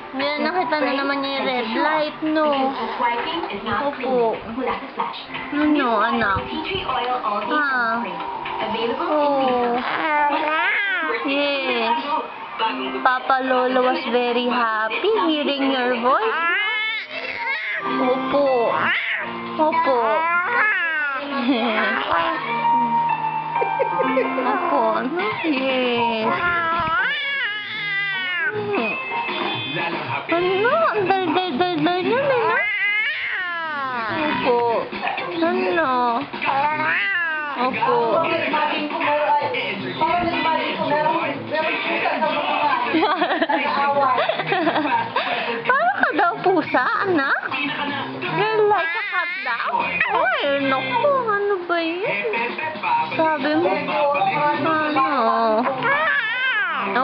Yan, nakita na naman niya yung red light, no? Opo. Ano, anak? Ah. Oh. Yes. Papa Lolo was very happy hearing your voice. Opo. Opo. Opo. Yes. Ano? Ang dal-dal-dal-dal niya, no? Opo. Ano? Opo. Parang ka daw pusa, anak? You're like a cat daw? Ay, naku, ano ba yun? Sabi mo, ano?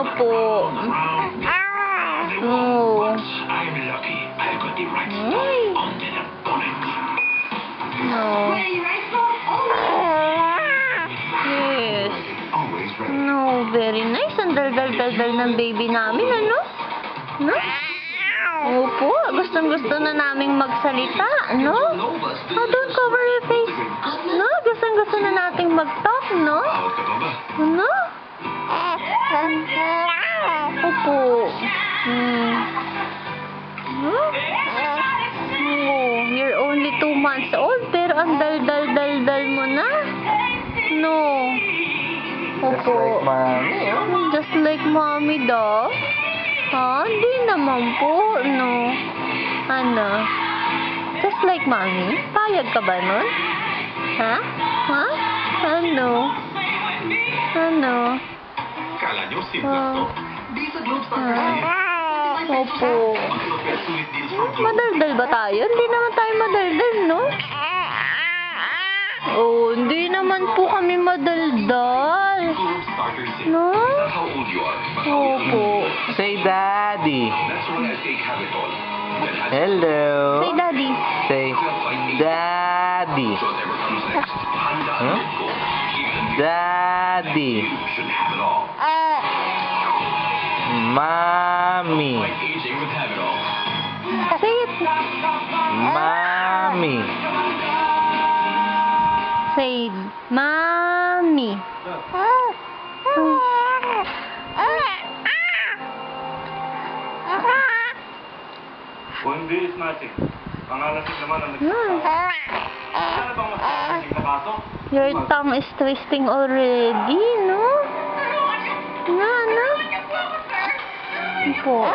Opo. Oh. Ay. No. Yes. No, very nice. Ang dal-dal-dal-dal ng baby namin, ano? No? Opo, gustong-gusto na naming magsalita, no? Oh, don't cover your face. No, gustong-gusto na nating mag-talk, no? No? Opo. No? Oh, you're only 2 months old, pero ang dal-dal-dal-dal mo na. No. Opo. Just like mommy daw. Ha? Hindi naman po, no. Ano? Just like mommy? Payag ka ba nun? Ha? Ha? Ano? Ano? Kala nyo simple to? Di sa Globe Starter Opo. Madaldal ba tayo? Hindi naman tayo madaldal, no? Oh, hindi naman po kami madaldal. No? Opo. Say daddy. Hello. Say daddy. Say daddy. Huh? Daddy. Mommy. Say it. Mommy. Say mommy. Kung hindi is matching. Pangalasig naman ang nagsasabi. Ano bang mas matching na kaso? Your tongue is twisting already, no? No, no? Po.